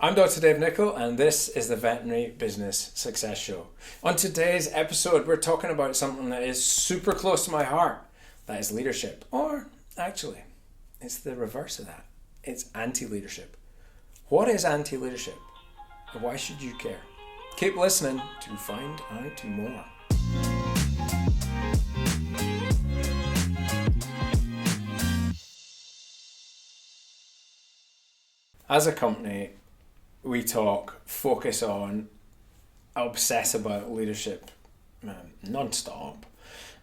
I'm Dr. Dave Nichol, and this is the Veterinary Business Success Show. On today's episode, we're talking about something that is super close to my heart. That is leadership. Or, actually, it's the reverse of that. It's anti-leadership. What is anti-leadership? And why should you care? Keep listening to find out more. As a company, we focus on, obsess about leadership non-stop.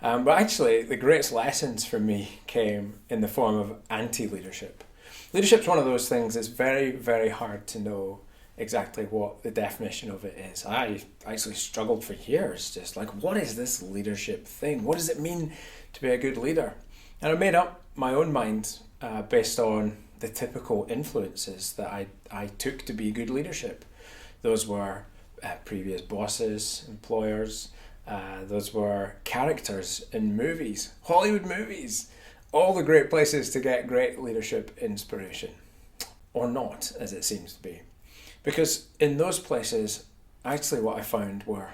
But actually, the greatest lessons for me came in the form of anti-leadership. Leadership's one of those things that's very, very hard to know exactly what the definition of it is. I actually struggled for years, just like, what is this leadership thing? What does it mean to be a good leader? And I made up my own mind based on the typical influences that I took to be good leadership. Those were previous bosses, employers, those were characters in movies, Hollywood movies, all the great places to get great leadership inspiration. Or not, as it seems to be. Because in those places, actually what I found were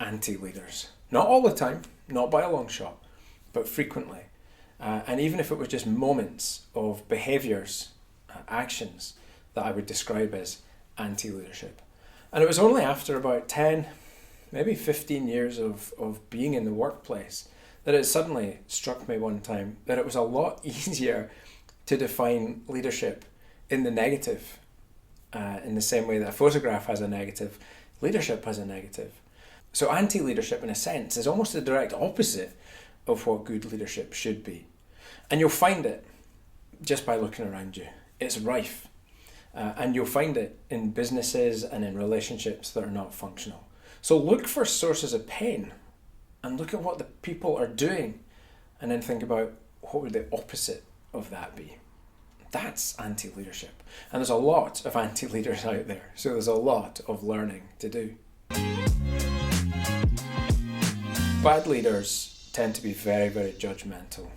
anti-leaders. Not all the time, not by a long shot, but frequently. And even if it was just moments of behaviours, actions that I would describe as anti-leadership. And it was only after about 10, maybe 15 years of being in the workplace that it suddenly struck me one time that it was a lot easier to define leadership in the negative. In the same way that a photograph has a negative, leadership has a negative. So anti-leadership, in a sense, is almost the direct opposite of what good leadership should be. And you'll find it just by looking around you. It's rife. And you'll find it in businesses and in relationships that are not functional. So look for sources of pain and look at what the people are doing and then think about what would the opposite of that be. That's anti-leadership. And there's a lot of anti-leaders out there. So there's a lot of learning to do. Bad leaders tend to be very, very judgmental.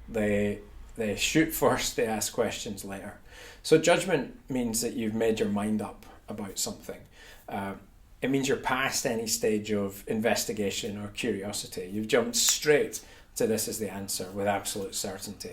They shoot first, they ask questions later. So judgment means that you've made your mind up about something. It means you're past any stage of investigation or curiosity. You've jumped straight to this is the answer with absolute certainty.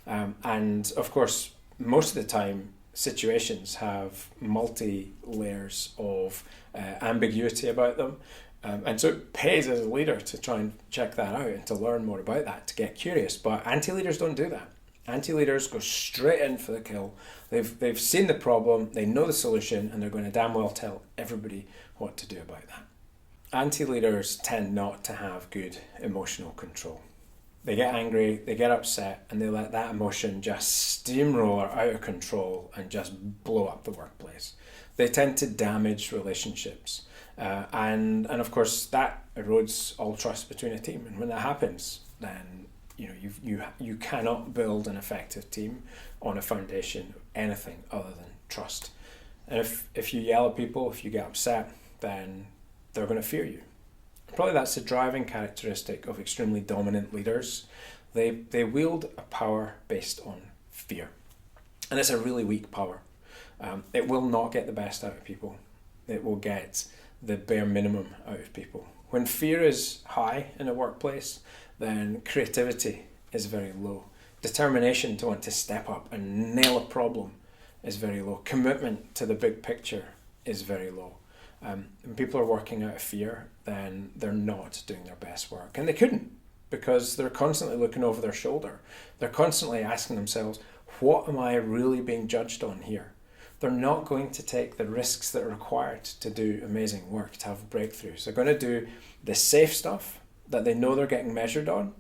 And of course, most of the time, situations have multi-layers of ambiguity about them. And so it pays as a leader to try and check that out and to learn more about that, to get curious. But anti-leaders don't do that. Anti-leaders go straight in for the kill. They've seen the problem, they know the solution, and they're going to damn well tell everybody what to do about that. Anti-leaders tend not to have good emotional control. They get angry, they get upset, and they let that emotion just steamroller out of control and just blow up the workplace. They tend to damage relationships. And of course, that erodes all trust between a team. And when that happens, then you cannot build an effective team on a foundation of anything other than trust. And if you yell at people, if you get upset, then they're going to fear you. Probably that's the driving characteristic of extremely dominant leaders. They wield a power based on fear. And it's a really weak power. It will not get the best out of people. It will get the bare minimum out of people. When fear is high in a workplace, then creativity is very low. Determination to want to step up and nail a problem is very low. Commitment to the big picture is very low. When people are working out of fear, then they're not doing their best work. And they couldn't, because they're constantly looking over their shoulder. They're constantly asking themselves, what am I really being judged on here? They're not going to take the risks that are required to do amazing work, to have breakthroughs. They're going to do the safe stuff that they know they're getting measured on,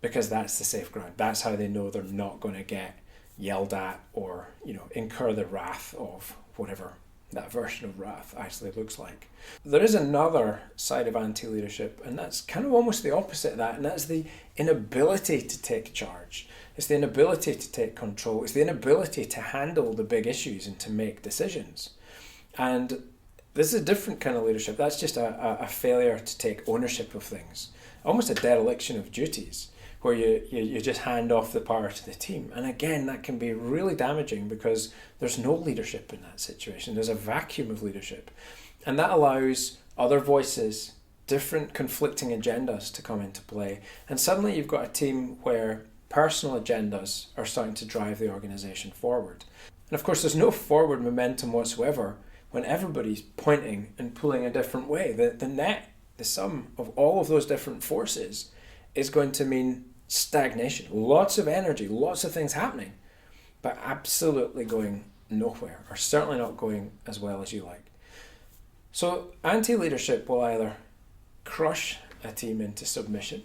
because that's the safe ground. That's how they know they're not going to get yelled at or incur the wrath of whatever that version of wrath actually looks like. There is another side of anti-leadership, and that's kind of almost the opposite of that, and that's the inability to take charge. It's the inability to take control. It's the inability to handle the big issues and to make decisions. And this is a different kind of leadership. That's just a failure to take ownership of things, almost a dereliction of duties. where you just hand off the power to the team. And again, that can be really damaging because there's no leadership in that situation. There's a vacuum of leadership. And that allows other voices, different conflicting agendas to come into play. And suddenly you've got a team where personal agendas are starting to drive the organization forward. And of course, there's no forward momentum whatsoever when everybody's pointing and pulling a different way. The net, the sum of all of those different forces is going to mean stagnation. Lots of energy, lots of things happening, but absolutely going nowhere, or certainly not going as well as you like. So anti-leadership will either crush a team into submission,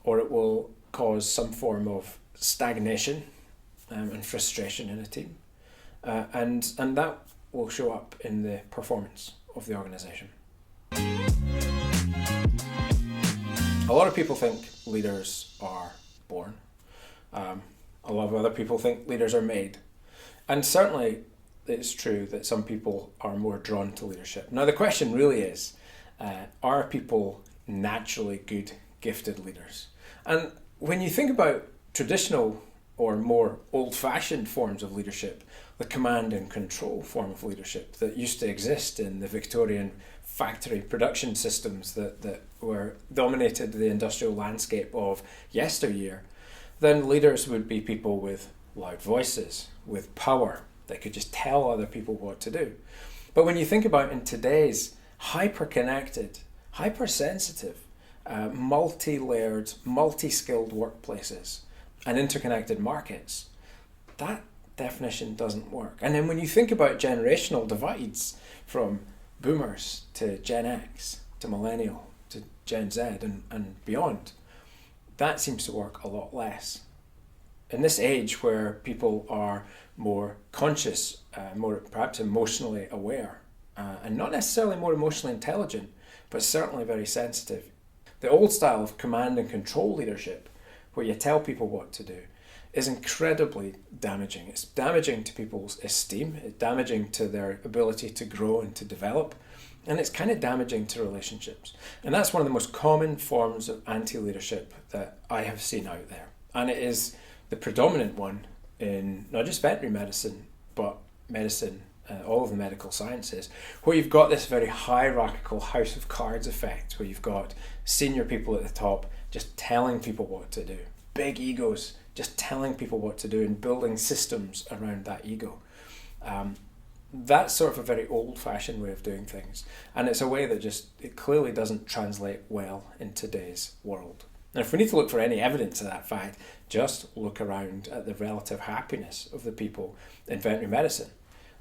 or it will cause some form of stagnation and frustration in a team. And that will show up in the performance of the organization. A lot of people think leaders are born. A lot of other people think leaders are made. And certainly it's true that some people are more drawn to leadership. Now the question really is, are people naturally good, gifted leaders? And when you think about traditional or more old-fashioned forms of leadership, the command and control form of leadership that used to exist in the Victorian factory production systems that were dominated the industrial landscape of yesteryear, then leaders would be people with loud voices, with power. They could just tell other people what to do. But when you think about in today's hyper-connected, hypersensitive, multi-layered, multi-skilled workplaces and interconnected markets, that definition doesn't work. And then when you think about generational divides from boomers to Gen X to millennial to Gen Z and beyond, that seems to work a lot less. In this age where people are more conscious, more perhaps emotionally aware, and not necessarily more emotionally intelligent, but certainly very sensitive, the old style of command and control leadership, where you tell people what to do, is incredibly damaging. It's damaging to people's esteem, it's damaging to their ability to grow and to develop, and it's kind of damaging to relationships. And that's one of the most common forms of anti-leadership that I have seen out there. And it is the predominant one in not just veterinary medicine, but medicine, all of the medical sciences, where you've got this very hierarchical house of cards effect, where you've got senior people at the top just telling people what to do, big egos just telling people what to do and building systems around that ego. That's sort of a very old-fashioned way of doing things, and it's a way that it clearly doesn't translate well in today's world. And if we need to look for any evidence of that fact, just look around at the relative happiness of the people in veterinary medicine.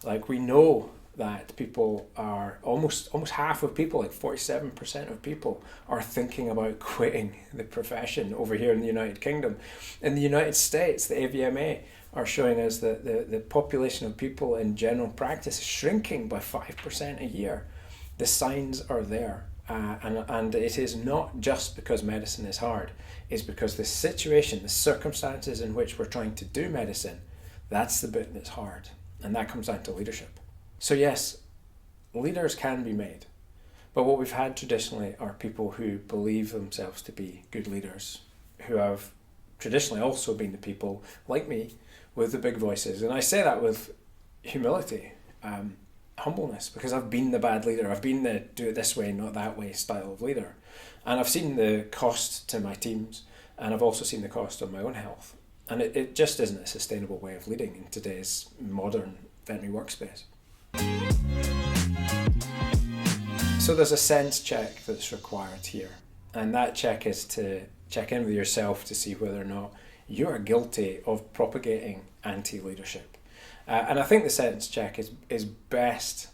Like, we know that people are almost half of people, like 47% of people, are thinking about quitting the profession over here in the United Kingdom. In the United States, the AVMA are showing us that the population of people in general practice is shrinking by 5% a year. The signs are there. And it is not just because medicine is hard. It's because the situation, the circumstances in which we're trying to do medicine, that's the bit that's hard. And that comes down to leadership. So yes, leaders can be made. But what we've had traditionally are people who believe themselves to be good leaders, who have traditionally also been the people, like me, with the big voices. And I say that with humility, humbleness, because I've been the bad leader. I've been the do it this way, not that way style of leader. And I've seen the cost to my teams, and I've also seen the cost on my own health. And it just isn't a sustainable way of leading in today's modern veterinary workspace. So there's a sense check that's required here. And that check is to check in with yourself to see whether or not you are guilty of propagating anti-leadership. And I think the sense check is best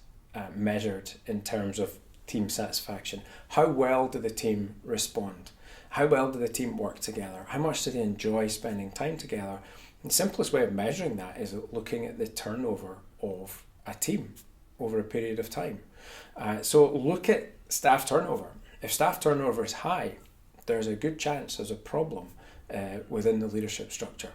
measured in terms of team satisfaction. How well do the team respond? How well do the team work together? How much do they enjoy spending time together? And the simplest way of measuring that is looking at the turnover of a team over a period of time. So look at staff turnover. If staff turnover is high, there's a good chance there's a problem within the leadership structure.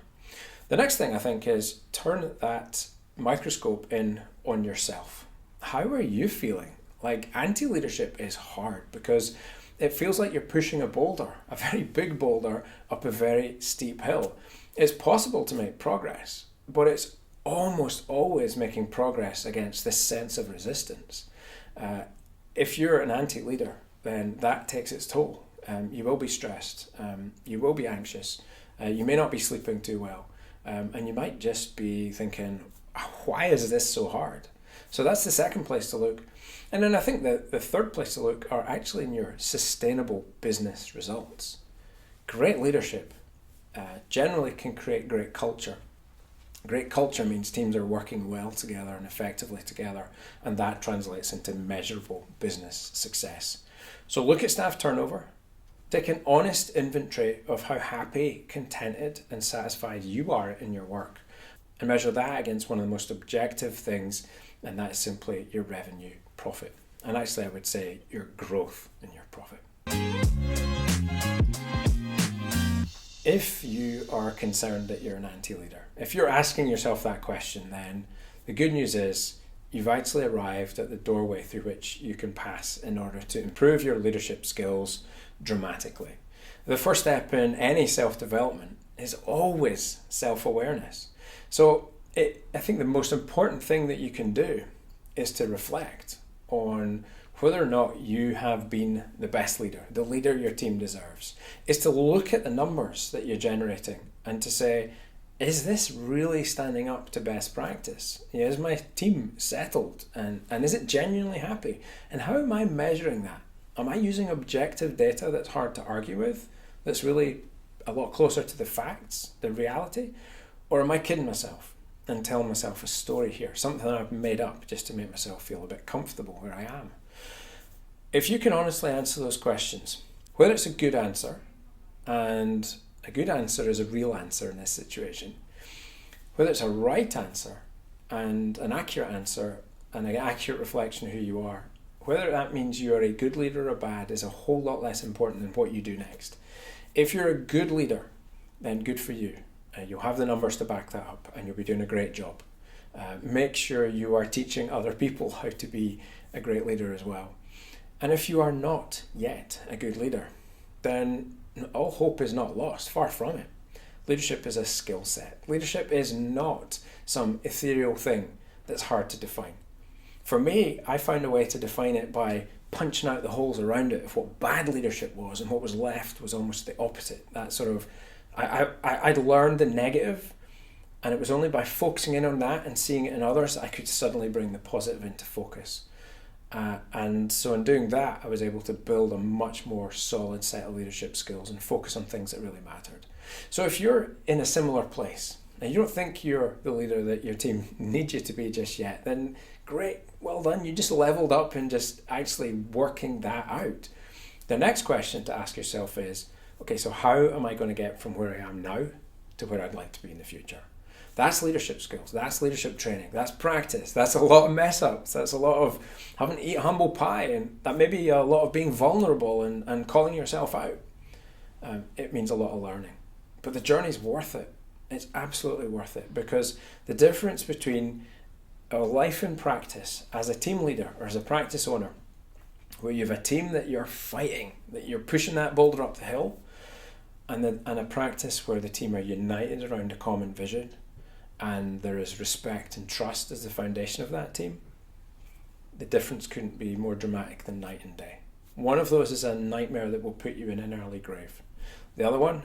The next thing I think is turn that microscope in on yourself. How are you feeling? Like, anti-leadership is hard because it feels like you're pushing a boulder, a very big boulder, up a very steep hill. It's possible to make progress, but it's almost always making progress against this sense of resistance. If you're an anti-leader, then that takes its toll. You will be stressed, you will be anxious, you may not be sleeping too well, and you might just be thinking, why is this so hard? So that's the second place to look. And then I think that the third place to look are actually in your sustainable business results. Great leadership generally can create great culture. Great culture means teams are working well together and effectively together, and that translates into measurable business success. So look at staff turnover. Take an honest inventory of how happy, contented, and satisfied you are in your work, and measure that against one of the most objective things, and that is simply your revenue profit. And actually, I would say your growth in your profit. If you are concerned that you're an anti-leader, if you're asking yourself that question, then the good news is you've actually arrived at the doorway through which you can pass in order to improve your leadership skills dramatically. The first step in any self-development is always self-awareness. So I think the most important thing that you can do is to reflect on whether or not you have been the best leader, the leader your team deserves, is to look at the numbers that you're generating and to say, is this really standing up to best practice? Is my team settled and is it genuinely happy? And how am I measuring that? Am I using objective data that's hard to argue with, that's really a lot closer to the facts, the reality? Or am I kidding myself and telling myself a story here, something that I've made up just to make myself feel a bit comfortable where I am? If you can honestly answer those questions, whether it's a good answer, and a good answer is a real answer in this situation, whether it's a right answer and an accurate answer and an accurate reflection of who you are, whether that means you are a good leader or bad is a whole lot less important than what you do next. If you're a good leader, then good for you. You'll have the numbers to back that up and you'll be doing a great job. Make sure you are teaching other people how to be a great leader as well. And if you are not yet a good leader, then all hope is not lost, far from it. Leadership is a skill set. Leadership is not some ethereal thing that's hard to define. For me, I found a way to define it by punching out the holes around it of what bad leadership was, and what was left was almost the opposite. That sort of, I'd learned the negative, and it was only by focusing in on that and seeing it in others I could suddenly bring the positive into focus. And so in doing that, I was able to build a much more solid set of leadership skills and focus on things that really mattered. So if you're in a similar place and you don't think you're the leader that your team needs you to be just yet, then great, well done. You just leveled up in just actually working that out. The next question to ask yourself is, okay, so how am I going to get from where I am now to where I'd like to be in the future? That's leadership skills, that's leadership training, that's practice, that's a lot of mess ups, that's a lot of having to eat humble pie, and that may be a lot of being vulnerable and calling yourself out. It means a lot of learning. But the journey's worth it. It's absolutely worth it, because the difference between a life in practice as a team leader or as a practice owner, where you have a team that you're fighting, that you're pushing that boulder up the hill, and a practice where the team are united around a common vision, and there is respect and trust as the foundation of that team, the difference couldn't be more dramatic than night and day. One of those is a nightmare that will put you in an early grave. The other one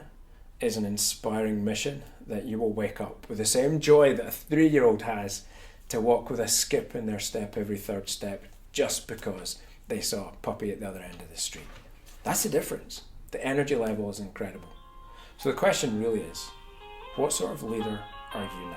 is an inspiring mission that you will wake up with the same joy that a 3-year-old has to walk with a skip in their step every third step just because they saw a puppy at the other end of the street. That's the difference. The energy level is incredible. So the question really is, what sort of leader are you now?